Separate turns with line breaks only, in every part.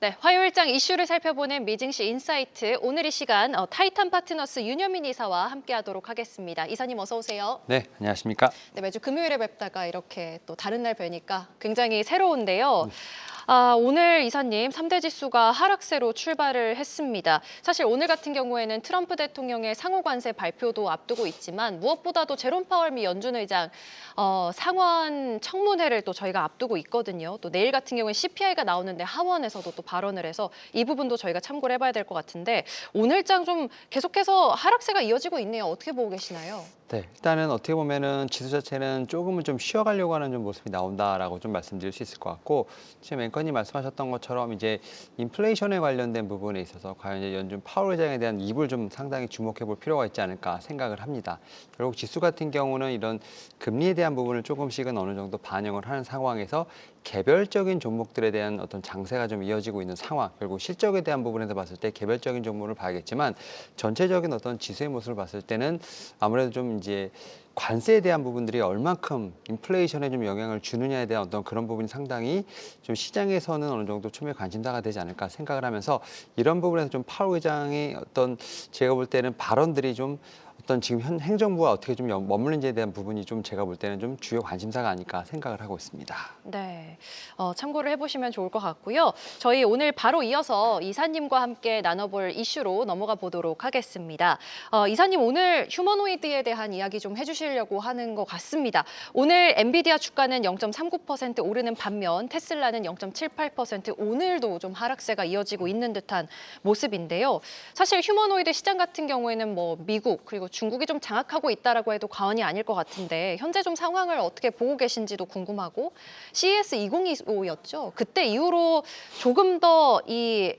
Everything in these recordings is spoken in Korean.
네, 화요일장 이슈를 살펴보는 미증시 인사이트. 오늘 이 시간 타이탄 파트너스 윤여민 이사와 함께하도록 하겠습니다. 이사님 어서 오세요.
네, 안녕하십니까?
네, 매주 금요일에 뵙다가 이렇게 또 다른 날 뵈니까 굉장히 새로운데요.
네.
오늘 이사님 3대 지수가 하락세로 출발을 했습니다. 사실 오늘 같은 경우에는 트럼프 대통령의 상호 관세 발표도 앞두고 있지만 무엇보다도 제롬 파월 미 연준 의장 상원 청문회를 또 저희가 앞두고 있거든요. 또 내일 같은 경우는 CPI가 나오는데 하원에서도 또 발언을 해서 이 부분도 저희가 참고를 해봐야 될 것 같은데 오늘장 좀 계속해서 하락세가 이어지고 있네요. 어떻게 보고 계시나요?
네, 일단은 어떻게 보면은 지수 자체는 조금은 좀 쉬어가려고 하는 좀 모습이 나온다라고 좀 말씀드릴 수 있을 것 같고, 지금 앵커님 말씀하셨던 것처럼 이제 인플레이션에 관련된 부분에 있어서 과연 이제 연준 파월 의장에 대한 입을 좀 상당히 주목해 볼 필요가 있지 않을까 생각을 합니다. 결국 지수 같은 경우는 이런 금리에 대한 부분을 조금씩은 어느 정도 반영을 하는 상황에서 개별적인 종목들에 대한 어떤 장세가 좀 이어지고 있는 상황, 결국 실적에 대한 부분에서 봤을 때 개별적인 종목을 봐야겠지만 전체적인 어떤 지수의 모습을 봤을 때는 아무래도 좀 이제 관세에 대한 부분들이 얼만큼 인플레이션에 좀 영향을 주느냐에 대한 어떤 그런 부분이 상당히 좀 시장에서는 어느 정도 초미의 관심사가 되지 않을까 생각을 하면서 이런 부분에서 좀 파월 의장의 어떤 제가 볼 때는 발언들이 좀 어떤 지금 현 행정부와 어떻게 좀 머무는지에 대한 부분이 좀 제가 볼 때는 좀 주요 관심사가 아닐까 생각을 하고 있습니다.
네, 참고를 해보시면 좋을 것 같고요. 저희 오늘 바로 이어서 이사님과 함께 나눠볼 이슈로 넘어가 보도록 하겠습니다. 이사님 오늘 휴머노이드에 대한 이야기 좀 해주시려고 하는 것 같습니다. 오늘 엔비디아 주가는 0.39% 오르는 반면 테슬라는 0.78% 오늘도 좀 하락세가 이어지고 있는 듯한 모습인데요. 사실 휴머노이드 시장 같은 경우에는 뭐 미국 그리고 중국이 좀 장악하고 있다라고 해도 과언이 아닐 것 같은데 현재 좀 상황을 어떻게 보고 계신지도 궁금하고 CES 2025였죠. 그때 이후로 조금 더 이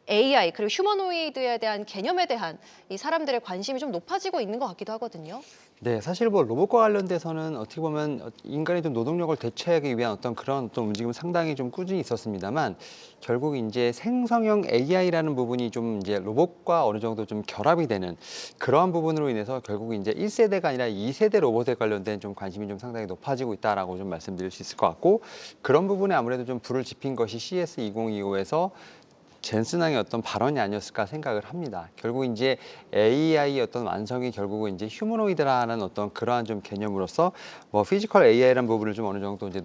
AI 그리고 휴머노이드에 대한 개념에 대한 이 사람들의 관심이 좀 높아지고 있는 것 같기도 하거든요.
네, 사실 뭐 로봇과 관련돼서는 어떻게 보면 인간의 좀 노동력을 대체하기 위한 어떤 그런 어떤 움직임은 상당히 좀 꾸준히 있었습니다만 결국 이제 생성형 AI라는 부분이 좀 이제 로봇과 어느 정도 좀 결합이 되는 그러한 부분으로 인해서 결국 이제 1세대가 아니라 2세대 로봇에 관련된 좀 관심이 좀 상당히 높아지고 있다라고 좀 말씀드릴 수 있을 것 같고, 그런 부분에 아무래도 좀 불을 지핀 것이 CES 2025에서 젠슨왕의 어떤 발언이 아니었을까 생각을 합니다. 결국 이제 AI의 어떤 완성이 결국은 이제 휴머노이드라는 어떤 그러한 좀 개념으로서 뭐 피지컬 AI라는 부분을 좀 어느 정도 이제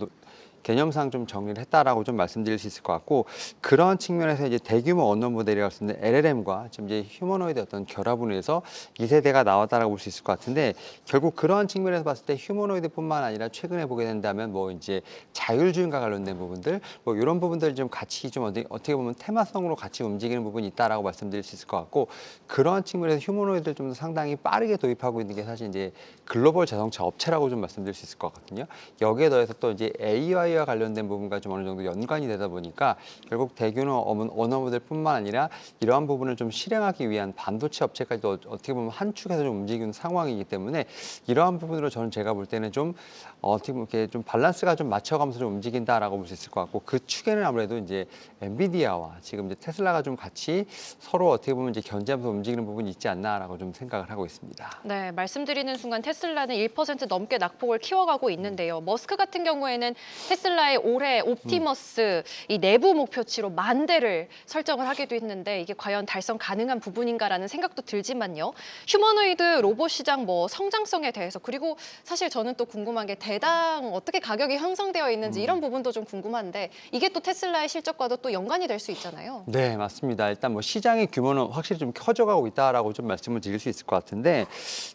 개념상 좀 정리를 했다라고 좀 말씀드릴 수 있을 것 같고, 그런 측면에서 이제 대규모 언어 모델이라고 쓰는 LLM과 지금 이제 휴머노이드 어떤 결합으로 해서 2세대가 나왔다라고 볼 수 있을 것 같은데, 결국 그러한 측면에서 봤을 때 휴머노이드뿐만 아니라 최근에 보게 된다면 뭐 이제 자율주행과 관련된 부분들 뭐 이런 부분들 좀 같이 좀 어떻게 보면 테마성으로 같이 움직이는 부분이 있다라고 말씀드릴 수 있을 것 같고, 그러한 측면에서 휴머노이드를 좀 더 상당히 빠르게 도입하고 있는 게 사실 이제 글로벌 자동차 업체라고 좀 말씀드릴 수 있을 것 같거든요. 여기에 더해서 또 이제 AI와 관련된 부분과 좀 어느 정도 연관이 되다 보니까 결국 대규모 언어 모델뿐만 아니라 이러한 부분을 좀 실행하기 위한 반도체 업체까지도 어떻게 보면 한 축에서 좀 움직이는 상황이기 때문에 이러한 부분으로 저는 제가 볼 때는 좀 어떻게 보면 이렇게 좀 밸런스가 좀 맞춰가면서 좀 움직인다라고 볼 수 있을 것 같고, 그 축에는 아무래도 이제 엔비디아와 지금 이제 테슬라가 좀 같이 서로 어떻게 보면 이제 견제하면서 움직이는 부분이 있지 않나라고 좀 생각을 하고 있습니다.
네, 말씀드리는 순간 테슬라는 1% 넘게 낙폭을 키워가고 있는데요. 머스크 같은 경우에는 테슬라의 올해 옵티머스 이 내부 목표치로 10,000대를 설정을 하기도 했는데 이게 과연 달성 가능한 부분인가라는 생각도 들지만요. 휴머노이드 로봇 시장 뭐 성장성에 대해서 그리고 사실 저는 또 궁금한 게 대당 어떻게 가격이 형성되어 있는지 이런 부분도 좀 궁금한데 이게 또 테슬라의 실적과도 또 연관이 될 수 있잖아요.
네, 맞습니다. 일단 뭐 시장의 규모는 확실히 좀 커져가고 있다라고 좀 말씀을 드릴 수 있을 것 같은데,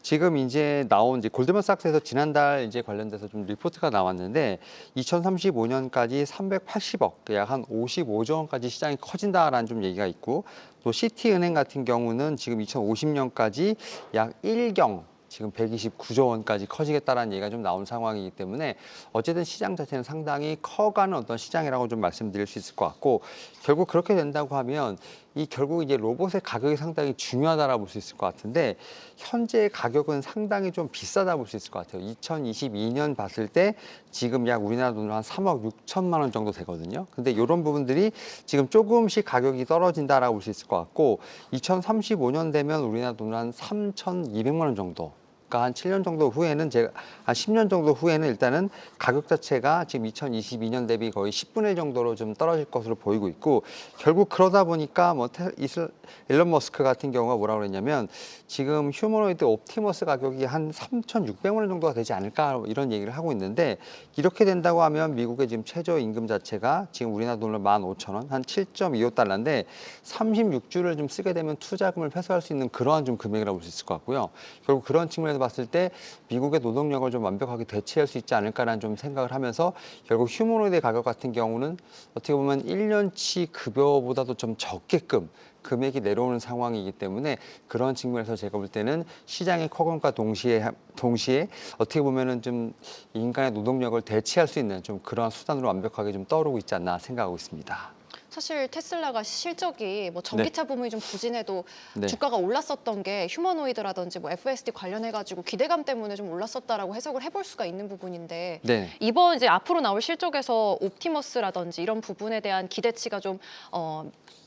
지금 이제 나온 이제 골드만삭스에서 지난달 이제 관련돼서 좀 리포트가 나왔는데 2035년까지 380억, 약 한 55조 원까지 시장이 커진다라는 좀 얘기가 있고, 또 시티은행 같은 경우는 지금 2050년까지 약 1경 지금 129조 원까지 커지겠다라는 얘기가 좀 나온 상황이기 때문에 어쨌든 시장 자체는 상당히 커가는 어떤 시장이라고 좀 말씀드릴 수 있을 것 같고, 결국 그렇게 된다고 하면 이 결국 이제 로봇의 가격이 상당히 중요하다라고 볼 수 있을 것 같은데, 현재 가격은 상당히 좀 비싸다 볼 수 있을 것 같아요. 2022년 봤을 때 지금 약 우리나라 돈으로 한 3억 6천만 원 정도 되거든요. 근데 이런 부분들이 지금 조금씩 가격이 떨어진다라고 볼 수 있을 것 같고, 2035년 되면 우리나라 돈으로 한 3,200만 원 정도 그러니까 한 7년 정도 후에는 제가 한 10년 정도 후에는 일단은 가격 자체가 지금 2022년 대비 거의 10분의 1 정도로 좀 떨어질 것으로 보이고 있고 결국 그러다 보니까 뭐 일론 머스크 같은 경우가 뭐라고 그랬냐면 지금 휴머노이드 옵티머스 가격이 한 3,600만 원 정도가 되지 않을까 이런 얘기를 하고 있는데 이렇게 된다고 하면 미국의 지금 최저 임금 자체가 지금 우리나라 돈으로 15,000원, 한 7.25달러인데 36주를 좀 쓰게 되면 투자금을 회수할 수 있는 그러한 좀 금액이라고 볼 수 있을 것 같고요. 결국 그런 측면에서 봤을 때 미국의 노동력을 좀 완벽하게 대체할 수 있지 않을까라는 좀 생각을 하면서 결국 휴머노이드 가격 같은 경우는 어떻게 보면 1년치 급여보다도 좀 적게끔 금액이 내려오는 상황이기 때문에 그런 측면에서 제가 볼 때는 시장의 커건과 동시에 어떻게 보면은 좀 인간의 노동력을 대체할 수 있는 좀 그러한 수단으로 완벽하게 좀 떠오르고 있지 않나 생각하고 있습니다.
사실 테슬라가 실적이 뭐 전기차 부문이 좀 부진해도
네.
주가가 올랐었던 게 휴머노이드라든지 뭐 FSD 관련해가지고 기대감 때문에 좀 올랐었다라고 해석을 해볼 수가 있는 부분인데
네.
이번 이제 앞으로 나올 실적에서 옵티머스라든지 이런 부분에 대한 기대치가 좀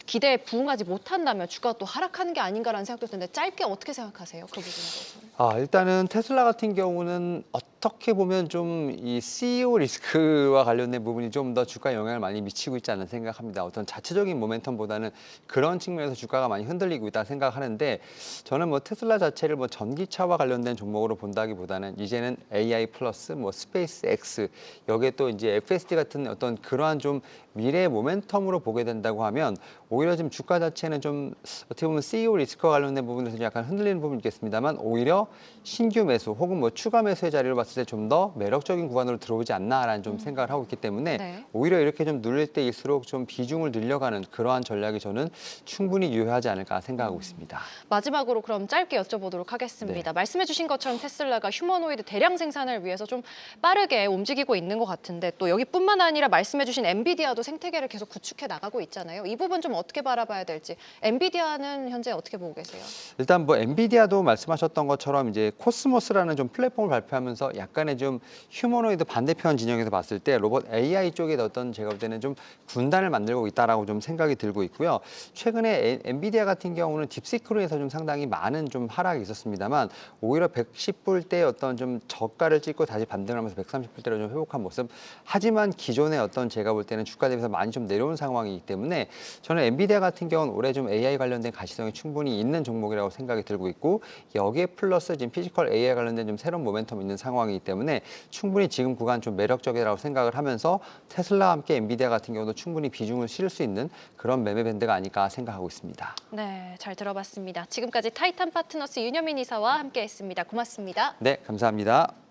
기대에 부응하지 못한다면 주가가 또 하락하는 게 아닌가라는 생각도 드는데 짧게 어떻게 생각하세요? 그 부분에 대해서는?
일단은 테슬라 같은 경우는 어떻게 보면 좀 이 CEO 리스크와 관련된 부분이 좀 더 주가에 영향을 많이 미치고 있지 않나 생각합니다. 어떤 자체적인 모멘텀보다는 그런 측면에서 주가가 많이 흔들리고 있다 생각하는데 저는 뭐 테슬라 자체를 뭐 전기차와 관련된 종목으로 본다기보다는 이제는 AI 플러스 뭐 스페이스 X 여기에 또 이제 FSD 같은 어떤 그러한 좀 미래의 모멘텀으로 보게 된다고 하면 오히려 지금 주가 자체는 좀 어떻게 보면 CEO 리스크와 관련된 부분에서 약간 흔들리는 부분이 있겠습니다만 오히려 신규 매수 혹은 뭐 추가 매수의 자리를 봤을 때 좀 더 매력적인 구간으로 들어오지 않나라는 좀 생각을 하고 있기 때문에
네.
오히려 이렇게 좀 눌릴 때일수록 좀 비중을 늘려가는 그러한 전략이 저는 충분히 유효하지 않을까 생각하고 있습니다.
마지막으로 그럼 짧게 여쭤보도록 하겠습니다. 말씀해주신 것처럼 테슬라가 휴머노이드 대량 생산을 위해서 좀 빠르게 움직이고 있는 것 같은데 또 여기뿐만 아니라 말씀해주신 엔비디아도 생태계를 계속 구축해 나가고 있잖아요. 이 부분 좀 어떻게 바라봐야 될지 엔비디아는 현재 어떻게 보고 계세요?
일단 뭐 엔비디아도 말씀하셨던 것처럼 이제 코스모스라는 좀 플랫폼을 발표하면서 약간의 좀 휴머노이드 반대편 진영에서 봤을 때 로봇 AI 쪽에 어떤 제가 볼 때는 좀 분단을 만들고 있다라고 좀 생각이 들고 있고요. 최근에 엔비디아 같은 경우는 딥시크로 해서 좀 상당히 많은 좀 하락이 있었습니다만 오히려 110불대 어떤 좀 저가를 찍고 다시 반등을 하면서 130불대로 좀 회복한 모습. 하지만 기존의 어떤 제가 볼 때는 주가 대비해서 많이 좀 내려온 상황이기 때문에 저는 엔비디아 같은 경우는 올해 좀 AI 관련된 가시성이 충분히 있는 종목이라고 생각이 들고 있고 여기에 플러스 지금 피지컬 AI 관련된 좀 새로운 모멘텀 있는 상황이기 때문에 충분히 지금 구간 좀 매력적이라고 생각을 하면서 테슬라와 함께 엔비디아 같은 경우도 충분히 비중을 실을 수 있는 그런 매매 밴드가 아닐까 생각하고 있습니다.
네, 잘 들어봤습니다. 지금까지 타이탄 파트너스 윤여민 이사와 함께했습니다. 고맙습니다.
네, 감사합니다.